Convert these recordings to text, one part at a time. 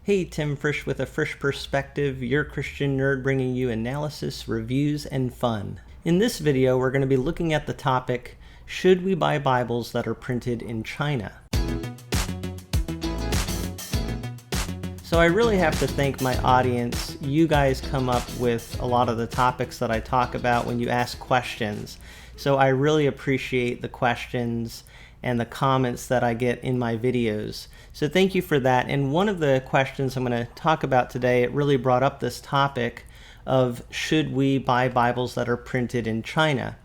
Hey, Tim Frisch with A Frisch Perspective, your Christian nerd bringing you analysis, reviews, and fun. In this video, we're going to be looking at the topic, should we buy Bibles that are printed in China? So I really have to thank my audience. You guys come up with a lot of the topics that I talk about when you ask questions. So I really appreciate the questions and the comments that I get in my videos. So thank you for that. And one of the questions I'm going to talk about today, it really brought up this topic of should we buy Bibles that are printed in China?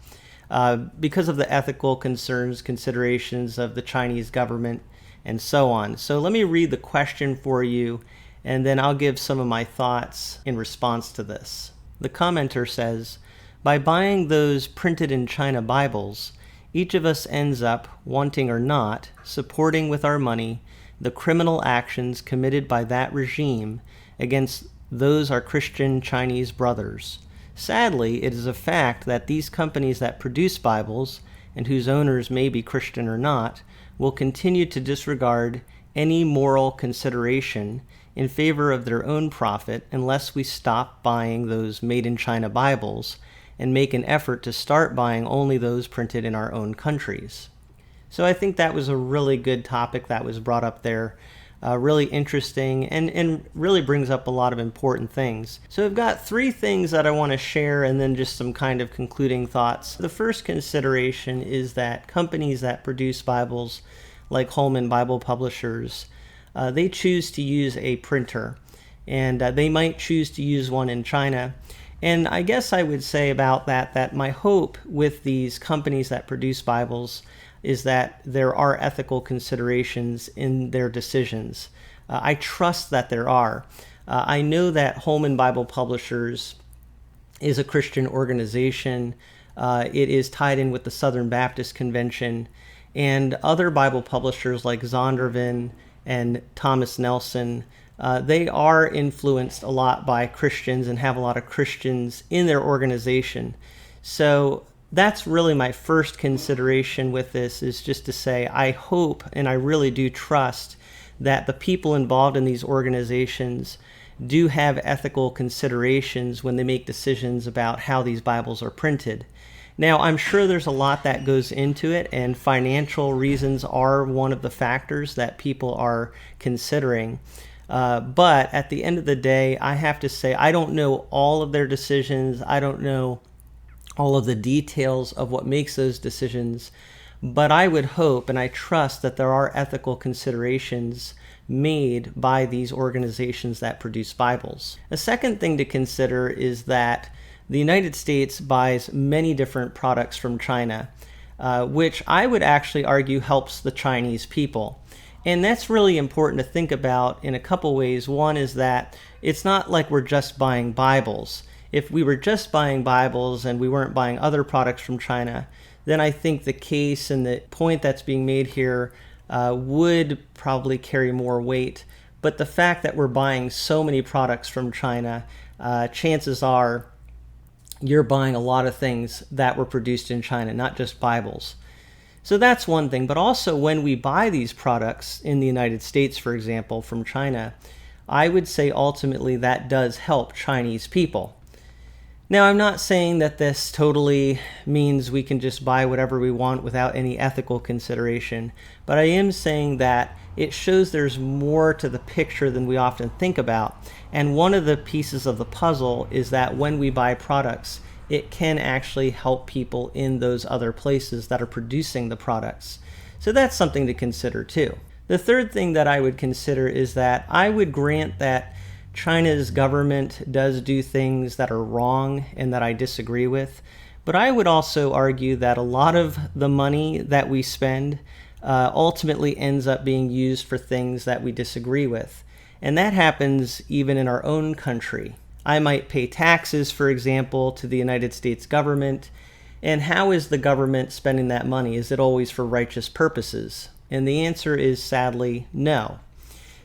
Because of the ethical concerns, considerations of the Chinese government, and so on. So let me read the question for you, and then I'll give some of my thoughts in response to this. The commenter says, by buying those printed in China Bibles, each of us ends up, wanting or not, supporting with our money the criminal actions committed by that regime against those our Christian Chinese brothers. Sadly, it is a fact that these companies that produce Bibles, and whose owners may be Christian or not, will continue to disregard any moral consideration in favor of their own profit unless we stop buying those made-in-China Bibles and make an effort to start buying only those printed in our own countries. So I think that was a really good topic that was brought up there. Really interesting and really brings up a lot of important things. So I've got three things that I want to share and then just some kind of concluding thoughts. The first consideration is that companies that produce Bibles, like Holman Bible Publishers, they choose to use a printer, and they might choose to use one in China. And I guess I would say about that my hope with these companies that produce Bibles is that there are ethical considerations in their decisions. I trust that there are. I know that Holman Bible Publishers is a Christian organization. It is tied in with the Southern Baptist Convention, and other Bible publishers like Zondervan and Thomas Nelson, they are influenced a lot by Christians and have a lot of Christians in their organization. So that's really my first consideration with this, is just to say I hope and I really do trust that the people involved in these organizations do have ethical considerations when they make decisions about how these Bibles are printed. Now, I'm sure there's a lot that goes into it, and financial reasons are one of the factors that people are considering. But at the end of the day, I have to say I don't know all of their decisions. I don't know all of the details of what makes those decisions. But I would hope and I trust that there are ethical considerations made by these organizations that produce Bibles. A second thing to consider is that the United States buys many different products from China, which I would actually argue helps the Chinese people. And that's really important to think about in a couple ways. One is that it's not like we're just buying Bibles. If we were just buying Bibles and we weren't buying other products from China, then I think the case and the point that's being made here would probably carry more weight. But the fact that we're buying so many products from China, chances are you're buying a lot of things that were produced in China, not just Bibles. So that's one thing. But also when we buy these products in the United States, for example, from China, I would say ultimately that does help Chinese people. Now, I'm not saying that this totally means we can just buy whatever we want without any ethical consideration, but I am saying that it shows there's more to the picture than we often think about. And one of the pieces of the puzzle is that when we buy products, it can actually help people in those other places that are producing the products. So that's something to consider too. The third thing that I would consider is that I would grant that China's government does do things that are wrong and that I disagree with, but I would also argue that a lot of the money that we spend ultimately ends up being used for things that we disagree with. And that happens even in our own country. I might pay taxes, for example, to the United States government. And how is the government spending that money? Is it always for righteous purposes? And the answer is sadly no.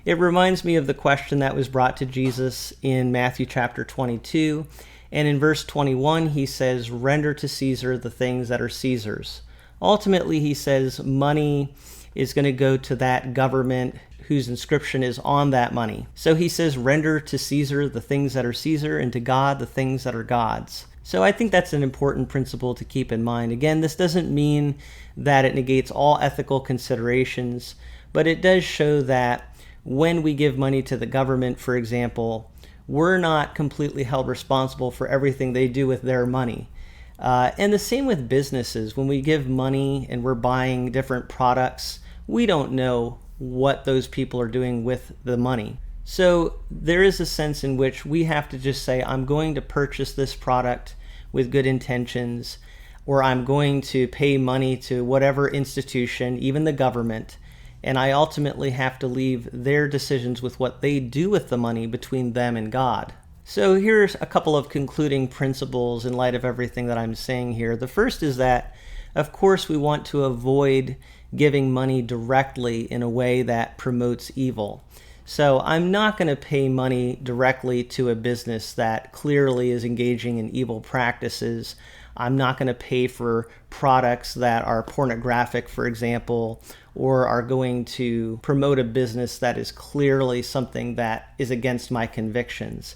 It reminds me of the question that was brought to Jesus in Matthew chapter 22. And in verse 21, he says, render to Caesar the things that are Caesar's. Ultimately, he says money is going to go to that government whose inscription is on that money. So he says, render to Caesar the things that are Caesar, and to God the things that are God's. So I think that's an important principle to keep in mind. Again, this doesn't mean that it negates all ethical considerations, but it does show that when we give money to the government, for example, we're not completely held responsible for everything they do with their money. And the same with businesses. When we give money and we're buying different products, we don't know what those people are doing with the money. So there is a sense in which we have to just say, I'm going to purchase this product with good intentions, or I'm going to pay money to whatever institution, even the government, and I ultimately have to leave their decisions with what they do with the money between them and God. So here's a couple of concluding principles in light of everything that I'm saying here. The first is that, of course, we want to avoid giving money directly in a way that promotes evil. So I'm not going to pay money directly to a business that clearly is engaging in evil practices. I'm not going to pay for products that are pornographic, for example, or are going to promote a business that is clearly something that is against my convictions.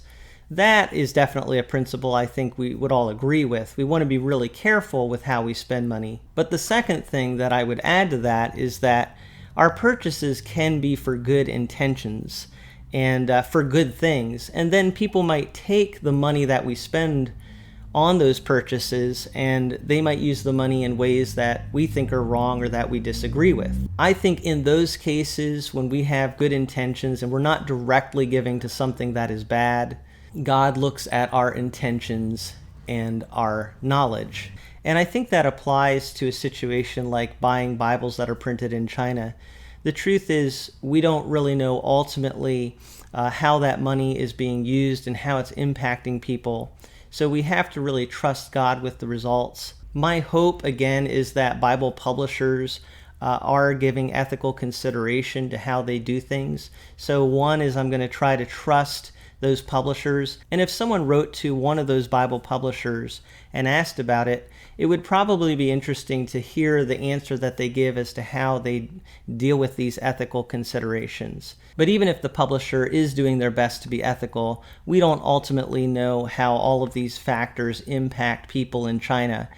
That is definitely a principle I think we would all agree with. We want to be really careful with how we spend money. But the second thing that I would add to that is that our purchases can be for good intentions and for good things. And then people might take the money that we spend on those purchases and they might use the money in ways that we think are wrong or that we disagree with. I think in those cases, when we have good intentions and we're not directly giving to something that is bad, God looks at our intentions and our knowledge. And I think that applies to a situation like buying Bibles that are printed in China. The truth is, we don't really know ultimately how that money is being used and how it's impacting people. So we have to really trust God with the results. My hope, again, is that Bible publishers are giving ethical consideration to how they do things. So one is I'm going to try to trust those publishers. And if someone wrote to one of those Bible publishers and asked about it, it would probably be interesting to hear the answer that they give as to how they deal with these ethical considerations. But even if the publisher is doing their best to be ethical, we don't ultimately know how all of these factors impact people in China.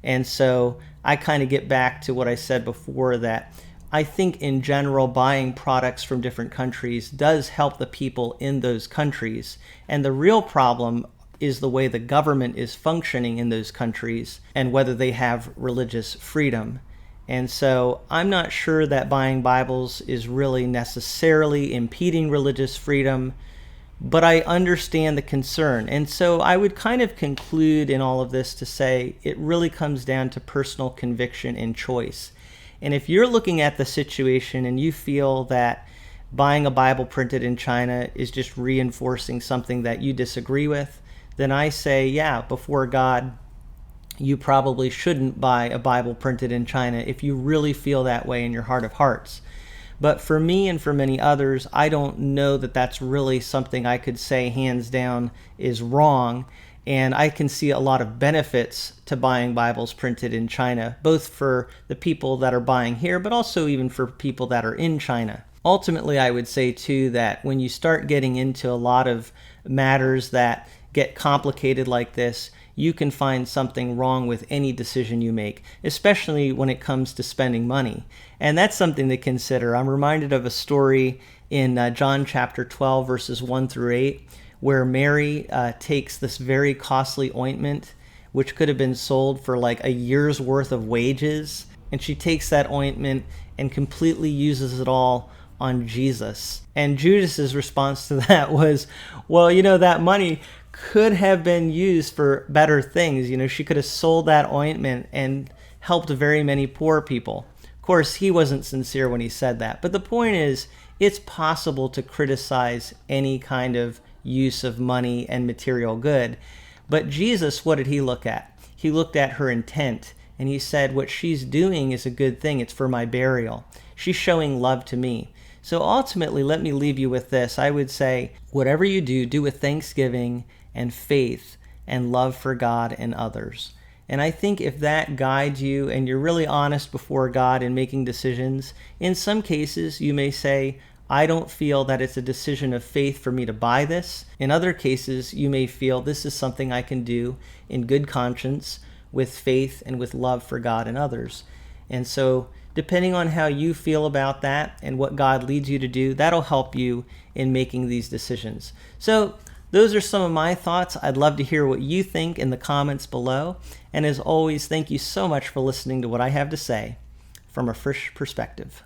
And so I kind of get back to what I said before, that I think in general buying products from different countries does help the people in those countries. And the real problem is the way the government is functioning in those countries and whether they have religious freedom. And so I'm not sure that buying Bibles is really necessarily impeding religious freedom, but I understand the concern. And so I would kind of conclude in all of this to say it really comes down to personal conviction and choice. And if you're looking at the situation and you feel that buying a Bible printed in China is just reinforcing something that you disagree with, then I say, yeah, before God, you probably shouldn't buy a Bible printed in China if you really feel that way in your heart of hearts. But for me and for many others, I don't know that that's really something I could say hands down is wrong. And I can see a lot of benefits to buying Bibles printed in China, both for the people that are buying here, but also even for people that are in China. Ultimately, I would say, too, that when you start getting into a lot of matters that get complicated like this, you can find something wrong with any decision you make, especially when it comes to spending money. And that's something to consider. I'm reminded of a story in John chapter 12, verses 1 through 8, where Mary takes this very costly ointment, which could have been sold for like a year's worth of wages, and she takes that ointment and completely uses it all on Jesus. And Judas's response to that was, well, that money could have been used for better things. She could have sold that ointment and helped very many poor people. Of course, he wasn't sincere when he said that. But the point is, it's possible to criticize any kind of use of money and material good. But Jesus, what did he look at? He looked at her intent, and he said, what she's doing is a good thing. It's for my burial. She's showing love to me. So ultimately, let me leave you with this. I would say, whatever you do, do with thanksgiving and faith and love for God and others. And I think if that guides you and you're really honest before God in making decisions, in some cases you may say, I don't feel that it's a decision of faith for me to buy this. In other cases, you may feel this is something I can do in good conscience with faith and with love for God and others. And so depending on how you feel about that and what God leads you to do, that'll help you in making these decisions. So those are some of my thoughts. I'd love to hear what you think in the comments below. And as always, thank you so much for listening to what I have to say from a Frisch Perspective.